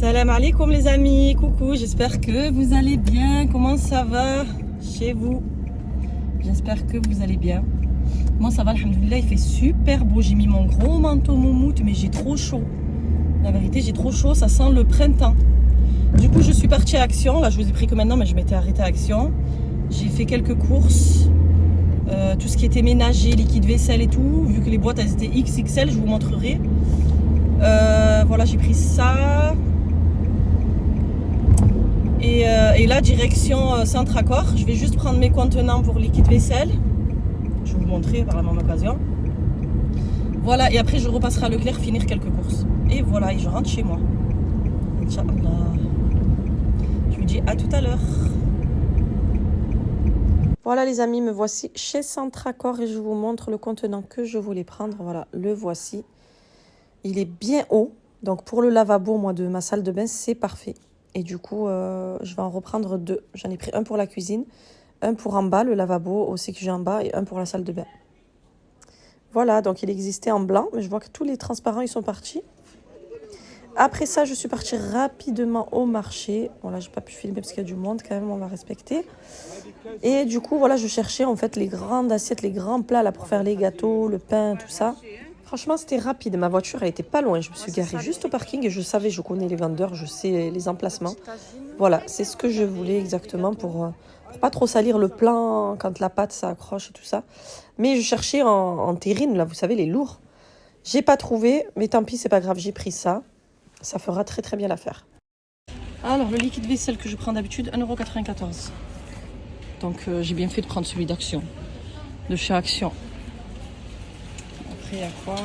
Salam alaikum les amis, coucou, j'espère que vous allez bien. Comment ça va chez vous? J'espère que vous allez bien. Moi ça va, alhamdoulilah, il fait super beau. J'ai mis mon gros manteau moumoute, mais j'ai trop chaud. La vérité, j'ai trop chaud, ça sent le printemps. Du coup, je suis partie à Action. Là, je vous ai pris que maintenant, mais je m'étais arrêtée à Action. J'ai fait quelques courses. Tout ce qui était ménager, liquide vaisselle et tout. Vu que les boîtes, elles étaient XXL, je vous montrerai. Voilà, j'ai pris ça. Et là, direction Centre-Accord. Je vais juste prendre mes contenants pour liquide vaisselle. Je vais vous montrer par la même occasion. Voilà, et après, je repasserai à Leclerc finir quelques courses. Et voilà, et je rentre chez moi. Inch'Allah. Je vous dis à tout à l'heure. Voilà les amis, me voici chez Centre-Accord et je vous montre le contenant que je voulais prendre. Voilà, le voici. Il est bien haut. Donc pour le lavabo, moi, de ma salle de bain, c'est parfait. Et du coup, je vais en reprendre deux. J'en ai pris un pour la cuisine, un pour en bas, le lavabo aussi que j'ai en bas, et un pour la salle de bain. Voilà, donc il existait en blanc, mais je vois que tous les transparents, ils sont partis. Après ça, je suis partie rapidement au marché. Bon, là, j'ai pas pu filmer parce qu'il y a du monde quand même, on va respecter. Et du coup, voilà, je cherchais en fait les grandes assiettes, les grands plats là pour faire les gâteaux, le pain, tout ça. Franchement, c'était rapide. Ma voiture, elle était pas loin. Je me suis garée juste au parking et je savais, je connais les vendeurs, je sais les emplacements. Voilà, c'est ce que je voulais exactement pour pas trop salir le plan quand la pâte ça accroche et tout ça. Mais je cherchais en terrine, là, vous savez, les lourds. J'ai pas trouvé, mais tant pis, c'est pas grave, j'ai pris ça. Ça fera très très bien l'affaire. Alors, le liquide vaisselle que je prends d'habitude, 1,94 €. Donc, j'ai bien fait de prendre celui d'Action, de chez Action. Après, il y a quoi?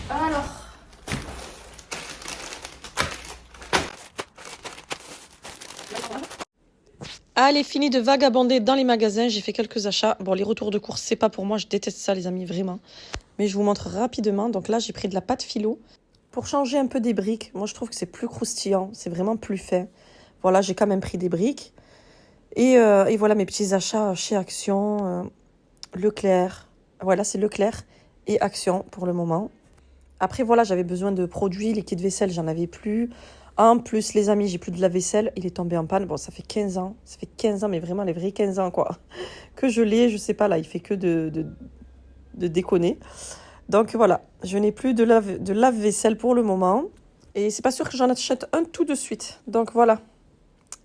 Alors, allez, fini de vagabonder dans les magasins. J'ai fait quelques achats. Bon, les retours de course, c'est pas pour moi. Je déteste ça, les amis, vraiment. Mais je vous montre rapidement. Donc là, j'ai pris de la pâte philo pour changer un peu des briques. Moi, je trouve que c'est plus croustillant. C'est vraiment plus fin. Voilà, j'ai quand même pris des briques. Et voilà mes petits achats chez Action. Leclerc. Voilà, c'est Leclerc et Action pour le moment. Après, voilà, j'avais besoin de produits, liquide vaisselle, j'en avais plus. En plus, les amis, j'ai plus de lave-vaisselle. Il est tombé en panne. Bon, ça fait 15 ans. Ça fait 15 ans, mais vraiment les vrais 15 ans, quoi. Que je l'ai, je sais pas, là, il fait que de déconner. Donc, voilà, je n'ai plus de lave-vaisselle pour le moment. Et c'est pas sûr que j'en achète un tout de suite. Donc, voilà.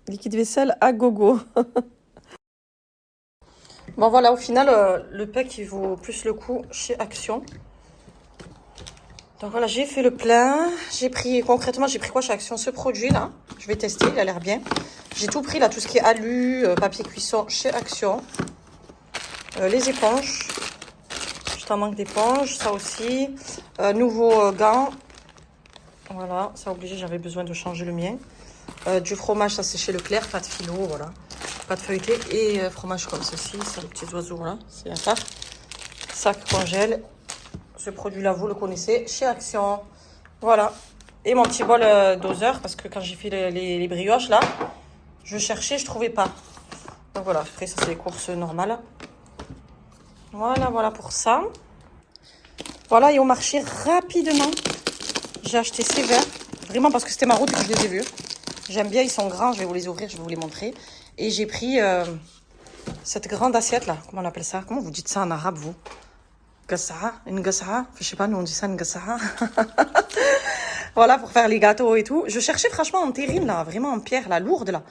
Liquide vaisselle à gogo. Bon, voilà, au final, le pack, il vaut plus le coup chez Action. Donc voilà, j'ai fait le plein. J'ai pris quoi chez Action? Ce produit là, je vais tester, il a l'air bien. J'ai tout pris là, tout ce qui est alu, papier cuisson chez Action. Les éponges, juste un manque d'éponges, ça aussi. Nouveaux gants, voilà, ça obligé, j'avais besoin de changer le mien. Du fromage, ça c'est chez Leclerc, pâte philo, voilà. Pâte feuilletée et fromage comme ceci, c'est les petits oiseaux là, c'est la tarte. Sac congèle. Ce produit-là, vous le connaissez, chez Action. Voilà. Et mon petit bol doseur, parce que quand j'ai fait les brioches, là, je cherchais, je trouvais pas. Donc voilà, après, ça, c'est les courses normales. Voilà pour ça. Voilà, et au marché, rapidement, j'ai acheté ces verres. Vraiment, parce que c'était ma route que je les ai vus. J'aime bien, ils sont grands, je vais vous les ouvrir, je vais vous les montrer. Et j'ai pris cette grande assiette, là. Comment on appelle ça? Comment vous dites ça en arabe, vous? Une gassaha, je sais pas, nous on dit ça, une gassaha. Voilà, pour faire les gâteaux et tout. Je cherchais franchement en terrine, là, vraiment en pierre, la lourde, là.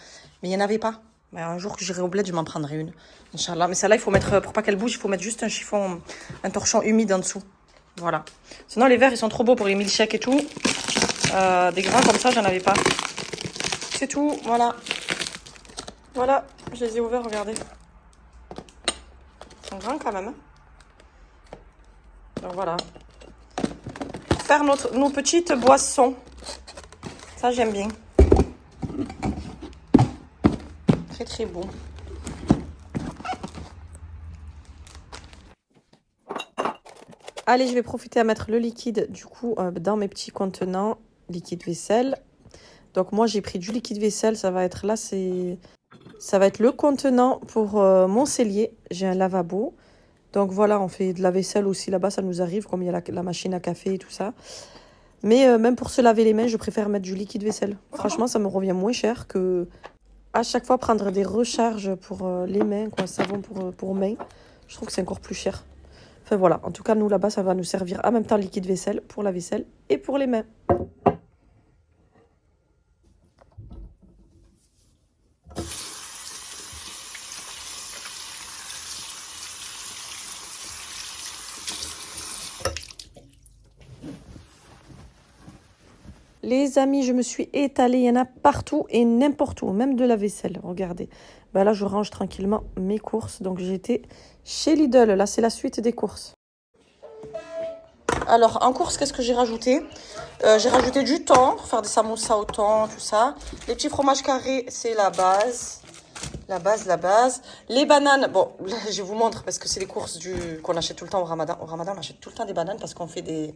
Mais il n'y en avait pas. Mais un jour que j'irai au bled, je m'en prendrai une. Inch'Allah. Mais celle-là, il faut mettre, pour pas qu'elle bouge, il faut mettre juste un chiffon, un torchon humide en dessous. Voilà. Sinon, les verres, ils sont trop beaux pour les milkshakes et tout. Des grands comme ça, j'en avais pas. C'est tout, voilà. Voilà, je les ai ouverts, regardez. Ils sont grands quand même, hein. Donc voilà. Faire nos petites boissons. Ça, j'aime bien. Très, très bon. Allez, je vais profiter à mettre le liquide, du coup, dans mes petits contenants. Liquide vaisselle. Donc, moi, j'ai pris du liquide vaisselle. Ça va être là, ça va être le contenant pour mon cellier. J'ai un lavabo. Donc voilà, on fait de la vaisselle aussi là-bas, ça nous arrive, comme il y a la machine à café et tout ça. Mais même pour se laver les mains, je préfère mettre du liquide vaisselle. Franchement, ça me revient moins cher que à chaque fois prendre des recharges pour les mains, quoi, savon pour mains. Je trouve que c'est encore plus cher. Enfin voilà, en tout cas, nous là-bas, ça va nous servir en même temps liquide vaisselle pour la vaisselle et pour les mains. Les amis, je me suis étalée, il y en a partout et n'importe où, même de la vaisselle, regardez. Ben là, je range tranquillement mes courses. Donc, j'étais chez Lidl, là, c'est la suite des courses. Alors, en course, qu'est-ce que j'ai rajouté? J'ai rajouté du thon, pour faire des samoussas au thon, tout ça. Les petits fromages carrés, c'est la base. La base. Les bananes, bon, je vous montre parce que c'est les courses qu'on achète tout le temps au Ramadan. Au Ramadan, on achète tout le temps des bananes parce qu'on fait des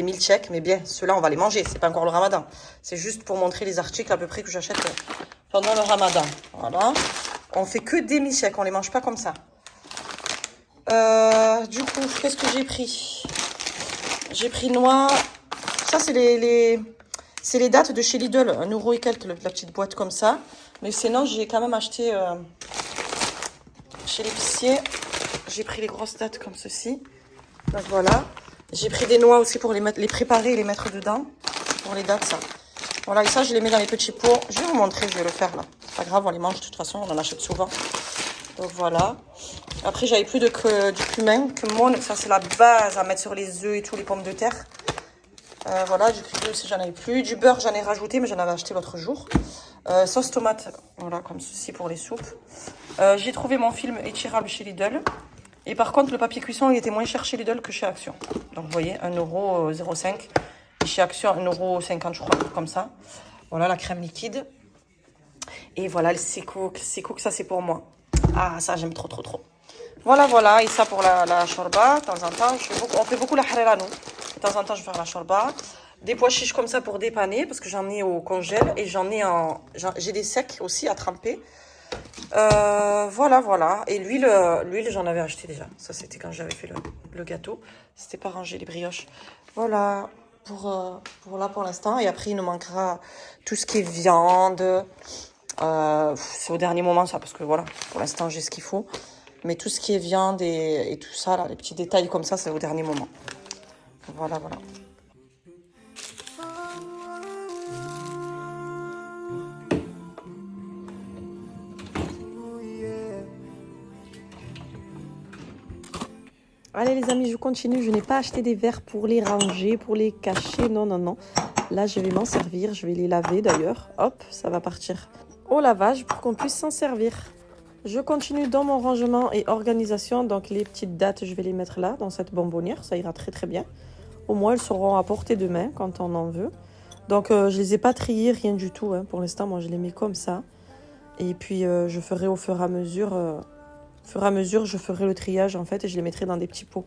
milkshakes. Mais bien, ceux-là, on va les manger. C'est pas encore le Ramadan. C'est juste pour montrer les articles à peu près que j'achète pendant le Ramadan. Voilà. On fait que des milkshakes. On les mange pas comme ça. Du coup, qu'est-ce que j'ai pris? J'ai pris noix. Ça, c'est les dates de chez Lidl. 1 € et quelques, la petite boîte comme ça. Mais sinon, j'ai quand même acheté chez l'épicier. J'ai pris les grosses dattes comme ceci. Donc voilà. J'ai pris des noix aussi pour les préparer et les mettre dedans. Pour les dates, ça. Voilà, et ça, je les mets dans les petits pots. Je vais vous montrer, je vais le faire là. C'est pas grave, on les mange de toute façon, on en achète souvent. Donc voilà. Après, j'avais plus du cumin. Ça, c'est la base à mettre sur les œufs et tout, les pommes de terre. Voilà, du cumin aussi, j'en avais plus. Du beurre, j'en ai rajouté, mais j'en avais acheté l'autre jour. Sauce tomate, voilà, comme ceci pour les soupes. J'ai trouvé mon film étirable chez Lidl. Et par contre, le papier cuisson, il était moins cher chez Lidl que chez Action. Donc, vous voyez, 1,05 €. Et chez Action, 1,50 €, je crois, comme ça. Voilà, la crème liquide. Et voilà, le Secook. Secook, ça, c'est pour moi. Ah, ça, j'aime trop, trop, trop. Voilà, voilà. Et ça, pour la shorba, de temps en temps, on fait beaucoup la harira, nous. De temps en temps, je vais faire la shorba. Des pois chiches comme ça pour dépanner, parce que j'en ai au congèle. Et j'ai des secs aussi à tremper. Voilà, voilà. Et l'huile, j'en avais acheté déjà. Ça, c'était quand j'avais fait le gâteau. C'était pas rangé, les brioches. Voilà, pour l'instant. Et après, il nous manquera tout ce qui est viande. C'est au dernier moment, ça, parce que voilà, pour l'instant, j'ai ce qu'il faut. Mais tout ce qui est viande et tout ça, là, les petits détails comme ça, c'est au dernier moment. Voilà, voilà. Allez les amis, je continue. Je n'ai pas acheté des verres pour les ranger, pour les cacher. Non, non, non. Là, je vais m'en servir. Je vais les laver d'ailleurs. Hop, ça va partir au lavage pour qu'on puisse s'en servir. Je continue dans mon rangement et organisation. Donc les petites dates, je vais les mettre là, dans cette bonbonnière. Ça ira très très bien. Au moins, elles seront à portée de main quand on en veut. Donc, je les ai pas triées, rien du tout. Hein. Pour l'instant, moi, je les mets comme ça. Et puis, je ferai au fur et à mesure... je ferai le triage en fait et je les mettrai dans des petits pots.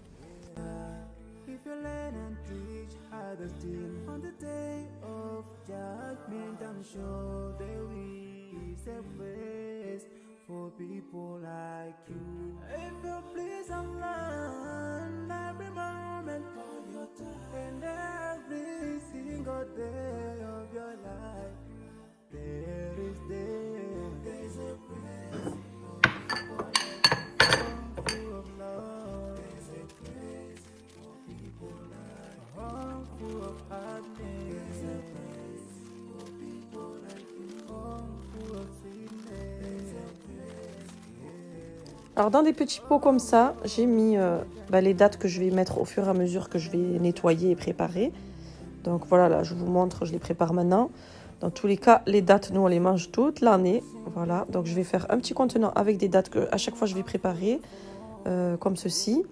Alors dans des petits pots comme ça, j'ai mis les dates que je vais mettre au fur et à mesure que je vais nettoyer et préparer. Donc voilà, là je vous montre, je les prépare maintenant. Dans tous les cas, les dates, nous on les mange toute l'année. Voilà, donc je vais faire un petit contenant avec des dates que à chaque fois je vais préparer, comme ceci.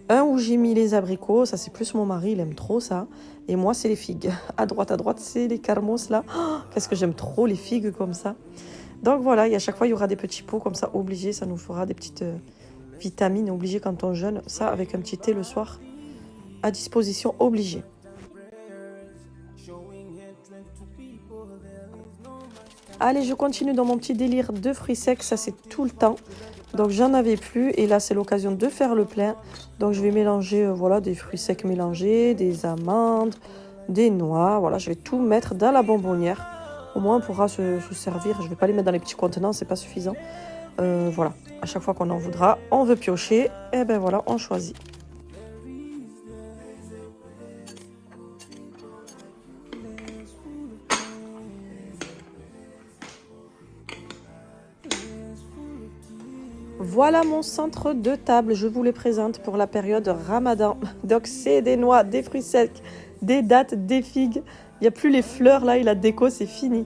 Un où j'ai mis les abricots, ça c'est plus mon mari, il aime trop ça. Et moi c'est les figues. À droite, c'est les carmos là. Oh, qu'est-ce que j'aime trop les figues comme ça. Donc voilà, et à chaque fois, il y aura des petits pots comme ça, obligés. Ça nous fera des petites vitamines obligées quand on jeûne. Ça, avec un petit thé le soir, à disposition, obligé. Allez, je continue dans mon petit délire de fruits secs. Ça, c'est tout le temps. Donc, j'en avais plus. Et là, c'est l'occasion de faire le plein. Donc, je vais mélanger, voilà, des fruits secs mélangés, des amandes, des noix. Voilà, je vais tout mettre dans la bonbonnière. Au moins, on pourra se servir. Je ne vais pas les mettre dans les petits contenants, c'est pas suffisant. Voilà, à chaque fois qu'on en voudra, on veut piocher. Et ben voilà, on choisit. Voilà mon centre de table, je vous les présente pour la période Ramadan. Donc c'est des noix, des fruits secs, des dattes, des figues. Il n'y a plus les fleurs là et la déco, c'est fini.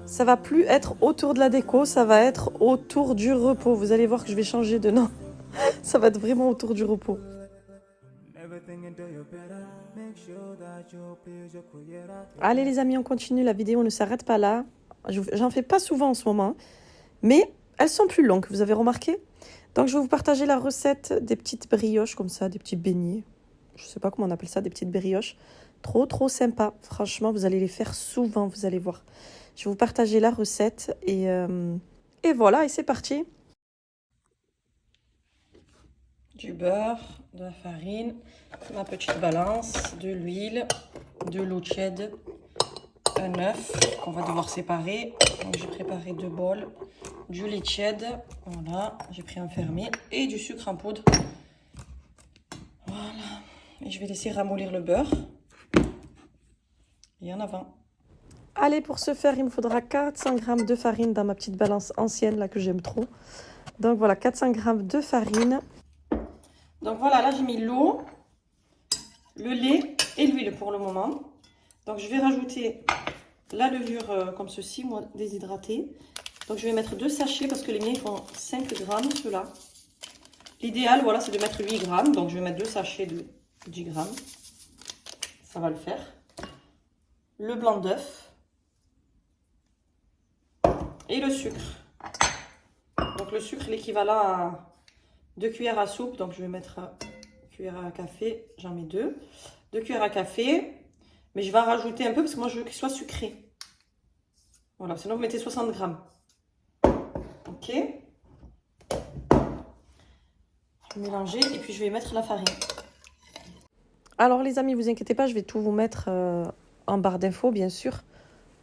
Ça va plus être autour de la déco, ça va être autour du repos. Vous allez voir que je vais changer de nom. Ça va être vraiment autour du repos. Allez les amis, on continue, la vidéo ne s'arrête pas là. J'en fais pas souvent en ce moment, mais elles sont plus longues, vous avez remarqué? Donc je vais vous partager la recette des petites brioches comme ça, des petits beignets. Je sais pas comment on appelle ça, des petites brioches. Trop sympa. Franchement, vous allez les faire souvent, vous allez voir. Je vais vous partager la recette et voilà, et c'est parti. Du beurre, de la farine, ma petite balance, de l'huile, de l'eau tiède, un œuf qu'on va devoir séparer. Donc j'ai préparé 2 bols, du lait tiède, voilà, j'ai pris un fermier et du sucre en poudre. Voilà, et je vais laisser ramollir le beurre. Et en avant. Allez, pour ce faire, il me faudra 400 g de farine dans ma petite balance ancienne là que j'aime trop. Donc voilà, 400 g de farine. Donc voilà, là j'ai mis l'eau, le lait et l'huile pour le moment. Donc je vais rajouter la levure comme ceci, moi déshydratée. Donc je vais mettre 2 sachets parce que les miens ils font 5 grammes ceux-là. L'idéal, voilà, c'est de mettre 8 grammes. Donc je vais mettre 2 sachets de 10 grammes. Ça va le faire. Le blanc d'œuf. Et le sucre. Donc le sucre, l'équivalent à 2 cuillères à soupe. Donc je vais mettre cuillère à café. J'en mets 2. 2 cuillères à café. Mais je vais en rajouter un peu parce que moi je veux qu'il soit sucré. Voilà, sinon vous mettez 60 grammes. Ok. Je vais mélanger et puis je vais mettre la farine. Alors les amis, vous inquiétez pas, je vais tout vous mettre en barre d'infos bien sûr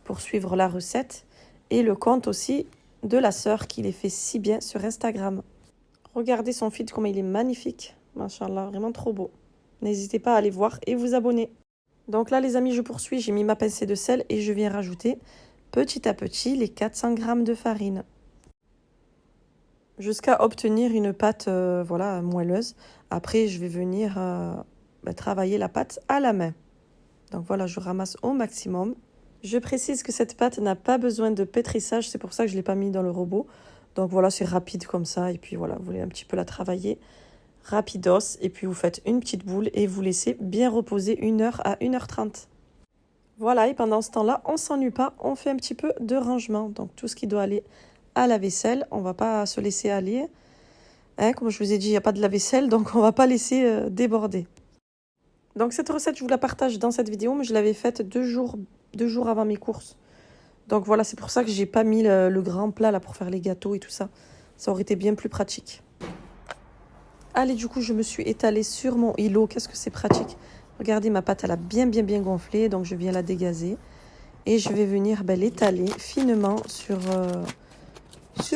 pour suivre la recette. Et le compte aussi de la sœur qui les fait si bien sur Instagram. Regardez son feed, comment il est magnifique. Machallah, vraiment trop beau. N'hésitez pas à aller voir et vous abonner. Donc là, les amis, je poursuis. J'ai mis ma pincée de sel et je viens rajouter petit à petit les 400 g de farine. Jusqu'à obtenir une pâte voilà, moelleuse. Après, je vais venir travailler la pâte à la main. Donc voilà, je ramasse au maximum. Je précise que cette pâte n'a pas besoin de pétrissage, c'est pour ça que je ne l'ai pas mis dans le robot. Donc voilà, c'est rapide comme ça. Et puis voilà, vous voulez un petit peu la travailler. Rapidos. Et puis vous faites une petite boule et vous laissez bien reposer 1 heure à 1h30. Voilà, et pendant ce temps-là, on ne s'ennuie pas. On fait un petit peu de rangement. Donc tout ce qui doit aller à la vaisselle, on ne va pas se laisser aller. Hein, comme je vous ai dit, il n'y a pas de la vaisselle, donc on ne va pas laisser déborder. Donc cette recette, je vous la partage dans cette vidéo, mais je l'avais faite 2 jours avant mes courses. Donc voilà, c'est pour ça que j'ai pas mis le grand plat là pour faire les gâteaux et tout ça. Ça aurait été bien plus pratique. Allez, du coup, je me suis étalée sur mon îlot. Qu'est-ce que c'est pratique. Regardez, ma pâte, elle a bien gonflé. Donc je viens la dégazer. Et je vais venir l'étaler finement sur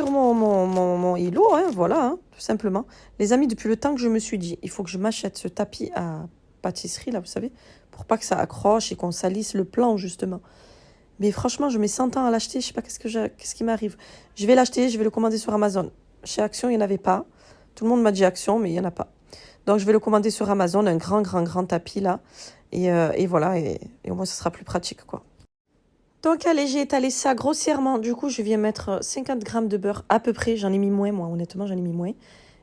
mon îlot. Hein, voilà, hein, tout simplement. Les amis, depuis le temps que je me suis dit, il faut que je m'achète ce tapis à pâtisserie, là, vous savez, pour pas que ça accroche et qu'on salisse le plan, justement. Mais franchement, je mets 100 ans à l'acheter. Je sais pas qu'est-ce qui m'arrive. Je vais l'acheter, je vais le commander sur Amazon. Chez Action, il n'y en avait pas. Tout le monde m'a dit Action, mais il n'y en a pas. Donc, je vais le commander sur Amazon, un grand tapis, là. Et voilà, et au moins, ce sera plus pratique, quoi. Donc, allez, j'ai étalé ça grossièrement. Du coup, je viens mettre 50 grammes de beurre à peu près. J'en ai mis moins, moi, honnêtement, j'en ai mis moins.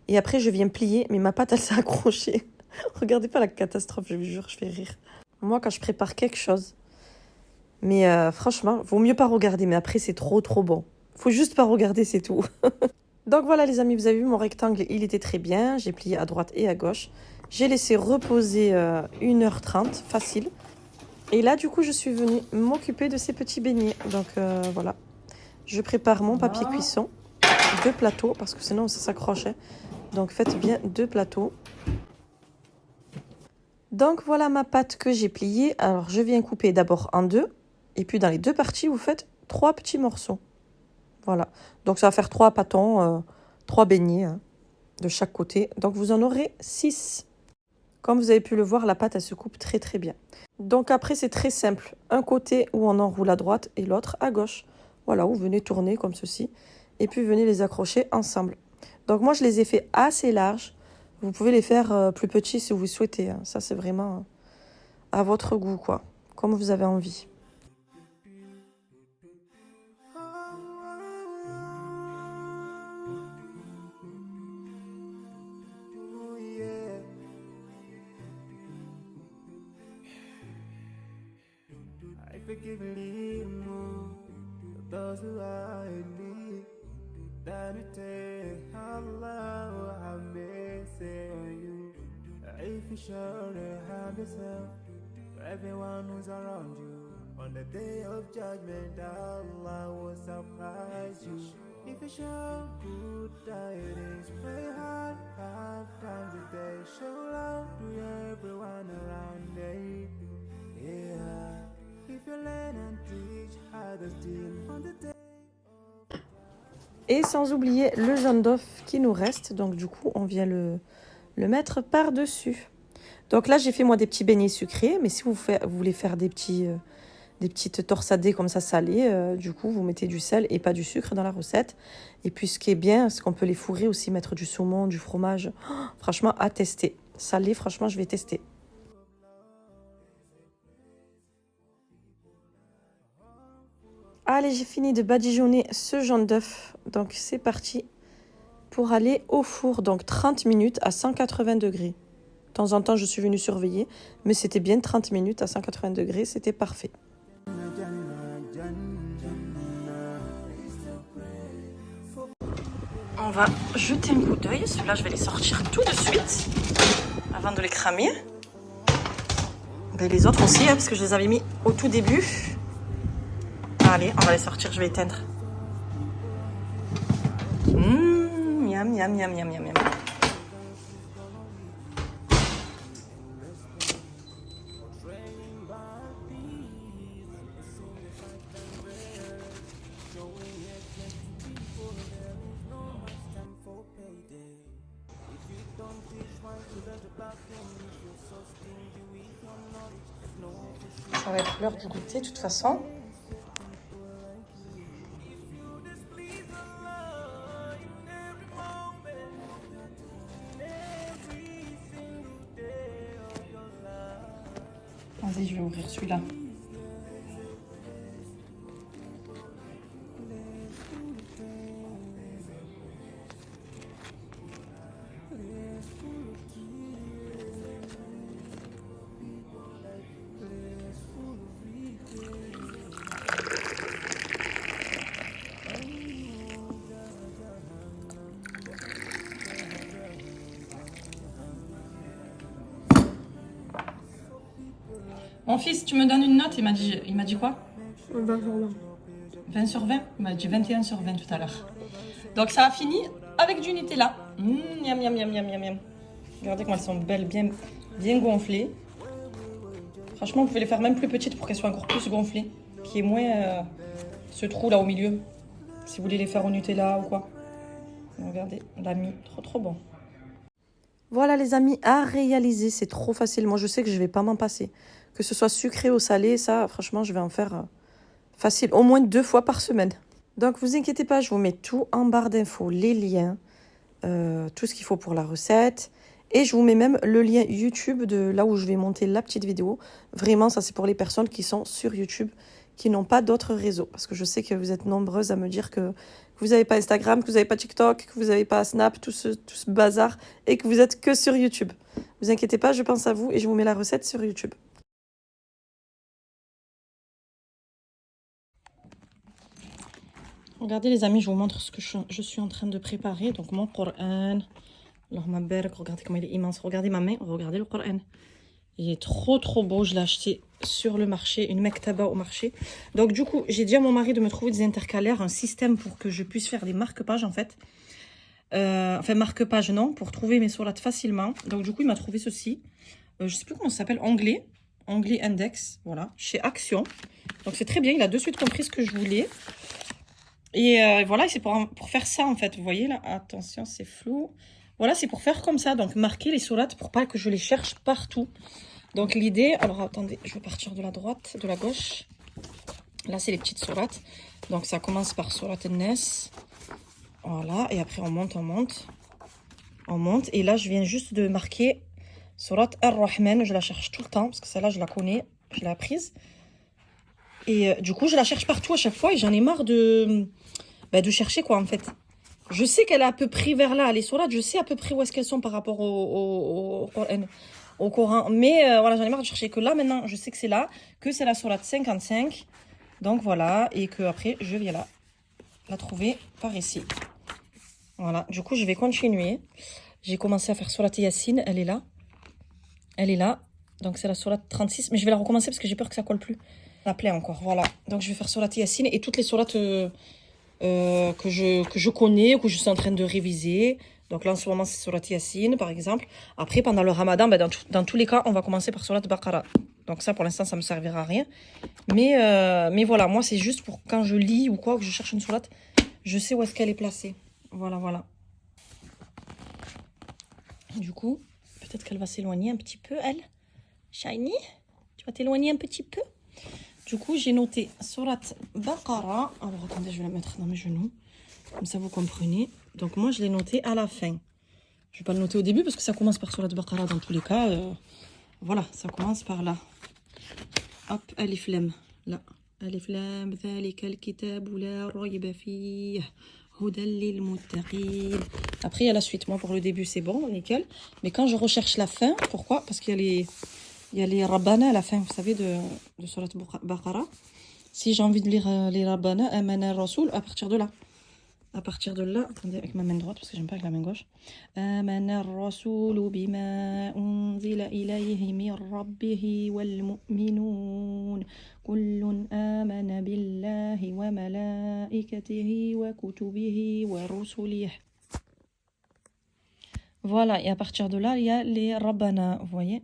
Et après, je viens plier, mais ma pâte, elle s'est accrochée. Regardez pas la catastrophe, je vous jure, je fais rire. Moi, quand je prépare quelque chose... Mais franchement, vaut mieux pas regarder. Mais après, c'est trop bon. Faut juste pas regarder, c'est tout. Donc voilà les amis, vous avez vu mon rectangle, il était très bien. J'ai plié à droite et à gauche. J'ai laissé reposer 1h30, facile. Et là, du coup, je suis venue m'occuper de ces petits beignets. Donc voilà, je prépare mon papier cuisson. 2 plateaux, parce que sinon ça s'accroche. Donc faites bien 2 plateaux. Donc voilà ma pâte que j'ai pliée. Alors je viens couper d'abord en deux. Et puis dans les deux parties, vous faites 3 petits morceaux. Voilà. Donc ça va faire 3 pâtons, 3 beignets hein, de chaque côté. Donc vous en aurez 6. Comme vous avez pu le voir, la pâte, elle se coupe très très bien. Donc après, c'est très simple. Un côté où on enroule à droite et l'autre à gauche. Voilà, vous venez tourner comme ceci. Et puis, venez les accrocher ensemble. Donc moi, je les ai fait assez larges. Vous pouvez les faire plus petits si vous souhaitez. Hein. Ça, c'est vraiment à votre goût, quoi. Comme vous avez envie. Everyone who's around you on the day of judgment, Allah will surprise you. If you show good tidings, pray hard 5 times a day. Show love to everyone around you. Yeah. If you learn and teach others, on the day. Et sans oublier le jaune d'œuf qui nous reste. Donc du coup, on vient le mettre par-dessus. Donc là, j'ai fait moi des petits beignets sucrés. Mais si vous voulez faire des petites torsadées comme ça salées, du coup, vous mettez du sel et pas du sucre dans la recette. Et puis ce qui est bien, c'est qu'on peut les fourrer aussi, mettre du saumon, du fromage. Oh, franchement, à tester. Salé, franchement, je vais tester. Allez, j'ai fini de badigeonner ce jaune d'œuf. Donc, c'est parti pour aller au four. Donc, 30 minutes à 180 degrés. De temps en temps, je suis venue surveiller. Mais c'était bien 30 minutes à 180 degrés. C'était parfait. On va jeter un coup d'œil. Ceux-là, je vais les sortir tout de suite. Avant de les cramer. Et les autres aussi, hein, parce que je les avais mis au tout début. Allez, on va les sortir, je vais éteindre. Miam, miam, miam, miam, miam, miam. Ça va être l'heure du goûter, de toute façon. Vas-y, je vais ouvrir celui-là. Mon fils, tu me donnes une note, il m'a dit quoi? 20 sur 20. 20 sur 20? Il m'a dit 21 sur 20 tout à l'heure. Donc ça a fini avec du Nutella. Miam, miam, miam, miam, miam, miam. Regardez comment elles sont belles, bien gonflées. Franchement, vous pouvez les faire même plus petites pour qu'elles soient encore plus gonflées. Qu'il y ait moins ce trou là au milieu. Si vous voulez les faire au Nutella ou quoi. Regardez, l'ami, trop bon. Voilà les amis, à réaliser, c'est trop facile. Moi je sais que je vais pas m'en passer. Que ce soit sucré ou salé, ça franchement je vais en faire facile, au moins 2 fois par semaine. Donc vous inquiétez pas, je vous mets tout en barre d'infos, les liens, tout ce qu'il faut pour la recette. Et je vous mets même le lien YouTube de là où je vais monter la petite vidéo. Vraiment, ça c'est pour les personnes qui sont sur YouTube, qui n'ont pas d'autres réseaux. Parce que je sais que vous êtes nombreuses à me dire que vous n'avez pas Instagram, que vous n'avez pas TikTok, que vous n'avez pas Snap, tout ce bazar, et que vous êtes que sur YouTube. Ne vous inquiétez pas, je pense à vous et je vous mets la recette sur YouTube. Regardez les amis, je vous montre ce que je suis en train de préparer. Donc mon Coran. Alors ma belle, regardez comment il est immense. Regardez ma main, regardez le Coran. Il est trop beau, je l'ai acheté sur le marché, une mektaba au marché. Donc du coup, j'ai dit à mon mari de me trouver des intercalaires, un système pour que je puisse faire des marque-pages en fait. Enfin marque-pages non, pour trouver mes sourates facilement. Donc du coup, il m'a trouvé ceci. je sais plus comment ça s'appelle, onglet index, voilà, chez Action. Donc c'est très bien, il a de suite compris ce que je voulais. Et voilà, c'est pour faire ça en fait, vous voyez là, attention c'est flou. Voilà, c'est pour faire comme ça, donc marquer les sourates pour pas que je les cherche partout. Donc l'idée, alors attendez, je vais partir de la droite, de la gauche. Là c'est les petites sourates. Donc ça commence par Surat An-Nas. Voilà, et après on monte. On monte, et là je viens juste de marquer Surat Ar-Rahman, je la cherche tout le temps, parce que celle-là je la connais, je l'ai apprise. Et du coup je la cherche partout à chaque fois, et j'en ai marre de chercher quoi en fait. Je sais qu'elle est à peu près vers là, les sourates, je sais à peu près où est-ce qu'elles sont par rapport au Coran. Mais voilà, j'en ai marre de chercher, que là maintenant je sais que c'est là, que c'est la sourate 55. Donc voilà, et que après je viens là, la trouver par ici. Voilà, du coup je vais continuer. J'ai commencé à faire sourate Yassine, elle est là. Elle est là, donc c'est la sourate 36, mais je vais la recommencer parce que j'ai peur que ça colle plus. La plaie encore, voilà. Donc je vais faire sourate Yassine et toutes les sourates que je connais ou que je suis en train de réviser. Donc là en ce moment c'est sourate Yassine par exemple. Après pendant le Ramadan, dans tous les cas on va commencer par sourate Baqara. Donc ça pour l'instant ça me servira à rien. Mais voilà, moi c'est juste pour quand je lis ou quoi, que je cherche une sourate, je sais où est-ce qu'elle est placée. Voilà. Du coup, peut-être qu'elle va s'éloigner un petit peu, elle. Shiny, tu vas t'éloigner un petit peu. Du coup, j'ai noté Sourate Baqara. Alors, attendez, je vais la mettre dans mes genoux. Comme ça, vous comprenez. Donc, moi, je l'ai noté à la fin. Je ne vais pas le noter au début parce que ça commence par Sourate Baqara dans tous les cas. Voilà, ça commence par là. Hop, Alif Lam. Là. Alif Lam, Dhalika al-kitabu la rayba fihi. Hudan lil muttaqin. Après, il y a la suite. Moi, pour le début, c'est bon, nickel. Mais quand je recherche la fin, pourquoi? Parce qu'il y a les Rabbana à la fin, vous savez, de Surat Baqara. Si j'ai envie de lire les Rabbana, Amana Rasoul, à partir de là. Attendez, avec ma main droite, parce que j'aime pas avec la main gauche. Amana Rasoul bima unzila ilayhi min rabbihi wal mu'minun. Kullun amana billahi wa malaikatihi wa kutubihi wa rusulihi. Voilà, et à partir de là, il y a les Rabbana, vous voyez.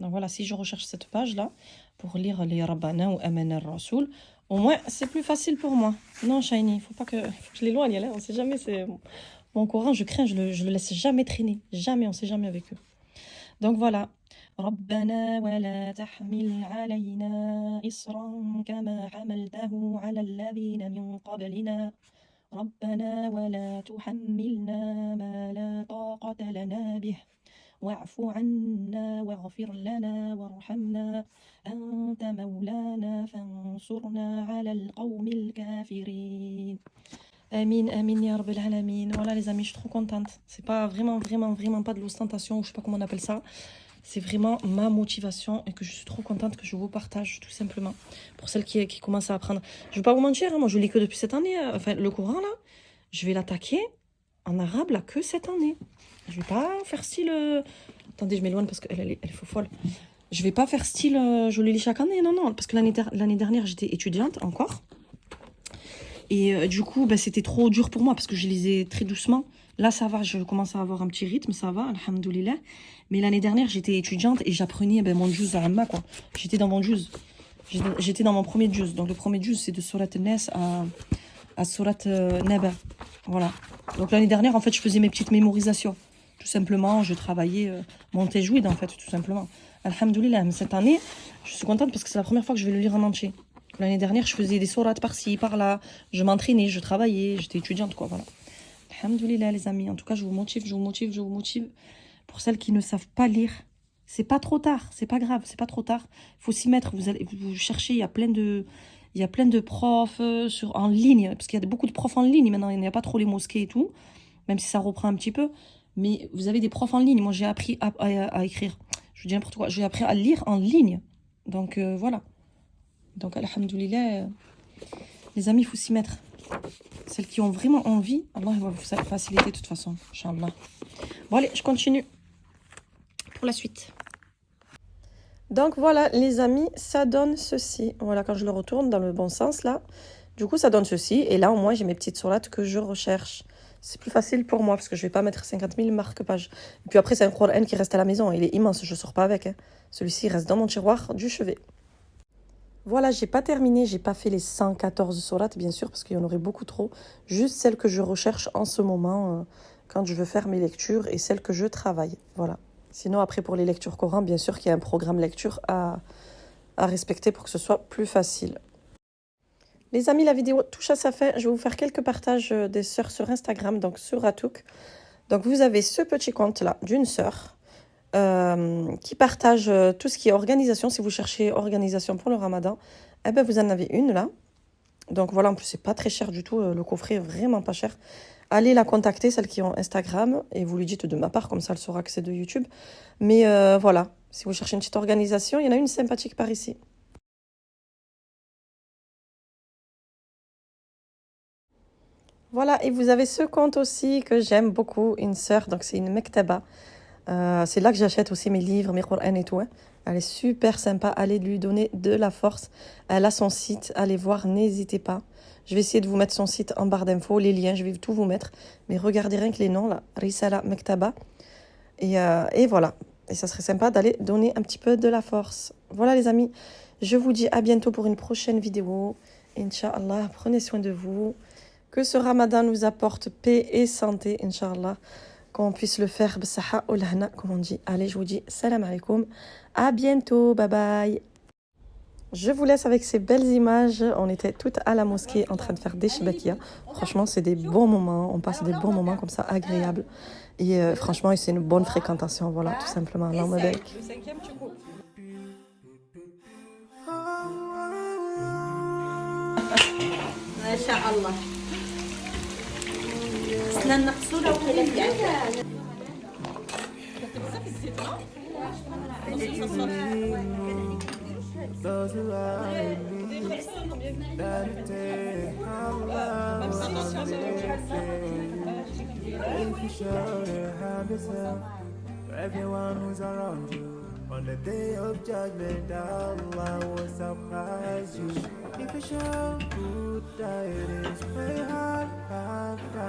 Donc voilà, si je recherche cette page-là, pour lire les Rabbana ou Amana Rasoul, au moins, c'est plus facile pour moi. Non, Shiny, il faut pas que je l'éloigne, là, on sait jamais, c'est... Mon Coran, je crains, je le laisse jamais traîner. Jamais, on sait jamais avec eux. Donc voilà. ربنا ولا تحمل علينا إصرا كما حملته على الذين من قبلنا ربنا ولا تحملنا ما لا طاقة لنا به واعف عنا واغفر لنا وارحمنا أنت مولانا فانصرنا على القوم الكافرين. Amin, amin, ya Rabbil Alamin. Voilà les amis, je suis trop contente. C'est pas vraiment pas de l'ostentation, ou je sais pas comment on appelle ça. C'est vraiment ma motivation et que je suis trop contente que je vous partage tout simplement. Pour celles qui commencent à apprendre. Je vais pas vous mentir, hein, moi je lis que depuis cette année. Enfin, le Coran là, je vais l'attaquer en arabe là que cette année. Je vais pas faire style... Attendez, je m'éloigne parce qu'elle est faux folle. Je vais pas faire style... je le lis chaque année, non. Parce que l'année dernière, j'étais étudiante encore. Et du coup, c'était trop dur pour moi parce que je lisais très doucement. Là, ça va, je commence à avoir un petit rythme, ça va, alhamdoulilah. Mais l'année dernière, j'étais étudiante et j'apprenais mon juz à Amma, quoi. J'étais dans mon juz. J'étais dans mon premier juz. Donc, le premier juz, c'est de Surat An-Nas à Surat Naba. Voilà. Donc, l'année dernière, en fait, je faisais mes petites mémorisations. Tout simplement, je travaillais mon tajwid, en fait, tout simplement. Alhamdoulilah. Mais cette année, je suis contente parce que c'est la première fois que je vais le lire en entier. L'année dernière, je faisais des sourates par-ci, par-là. Je m'entraînais, je travaillais, j'étais étudiante, quoi, voilà. Alhamdoulilah, les amis. En tout cas, je vous motive. Pour celles qui ne savent pas lire, c'est pas trop tard, c'est pas grave, c'est pas trop tard. Il faut s'y mettre, vous cherchez, il y a plein de profs en ligne, parce qu'il y a beaucoup de profs en ligne maintenant, il n'y a pas trop les mosquées et tout, même si ça reprend un petit peu. Mais vous avez des profs en ligne. Moi, j'ai appris à écrire. Je dis n'importe quoi. J'ai appris à lire en ligne. Donc, voilà. Donc, alhamdoulilah, les amis, il faut s'y mettre. Celles qui ont vraiment envie, Allah va vous faciliter de toute façon, Inch'Allah. Bon, allez, je continue pour la suite. Donc, voilà, les amis, ça donne ceci. Voilà, quand je le retourne dans le bon sens, là, du coup, ça donne ceci. Et là, au moins, j'ai mes petites sourates que je recherche. C'est plus facile pour moi parce que je vais pas mettre 50 000 marque-pages. Et puis après, c'est un Coran qui reste à la maison. Il est immense, je sors pas avec. Hein. Celui-ci il reste dans mon tiroir du chevet. Voilà, j'ai pas terminé, j'ai pas fait les 114 sourates, bien sûr, parce qu'il y en aurait beaucoup trop. Juste celles que je recherche en ce moment, quand je veux faire mes lectures, et celles que je travaille. Voilà. Sinon, après, pour les lectures Coran, bien sûr qu'il y a un programme lecture à respecter pour que ce soit plus facile. Les amis, la vidéo touche à sa fin. Je vais vous faire quelques partages des sœurs sur Instagram, donc sur Ratouk. Donc, vous avez ce petit compte-là d'une sœur qui partage tout ce qui est organisation. Si vous cherchez organisation pour le ramadan, eh ben, vous en avez une là. Donc voilà, en plus, c'est pas très cher du tout. Le coffret est vraiment pas cher. Allez la contacter, celles qui ont Instagram, et vous lui dites de ma part, comme ça elle saura que c'est de YouTube. Mais voilà, si vous cherchez une petite organisation, il y en a une sympathique par ici. Voilà, et vous avez ce compte aussi que j'aime beaucoup, une sœur, donc c'est une mektaba. C'est là que j'achète aussi mes livres, mes Qur'an et tout. Hein. Elle est super sympa, allez lui donner de la force. Elle a son site, allez voir, n'hésitez pas. Je vais essayer de vous mettre son site en barre d'infos, les liens, je vais tout vous mettre. Mais regardez rien que les noms, là, Risala Mektaba. Et voilà, et ça serait sympa d'aller donner un petit peu de la force. Voilà les amis, je vous dis à bientôt pour une prochaine vidéo. Inch'Allah, prenez soin de vous. Que ce ramadan nous apporte paix et santé, Inch'Allah. Qu'on puisse le faire, b'saha ou l'hana, comme on dit. Allez, je vous dis salam alaikum. À bientôt, bye bye. Je vous laisse avec ces belles images. On était toutes à la mosquée en train de faire des shibakia. Franchement, c'est des bons moments. On passe des bons moments comme ça, agréables. Et franchement, c'est une bonne fréquentation. Voilà, tout simplement. Allah me baik. ما شاء الله اصلا نقصوله وكذا Those who I believe that it takes Allah if you show the hand yourself to everyone who's around you. On the day of judgment, Allah will surprise you. If you show good tidings, pray hard, hard, hard.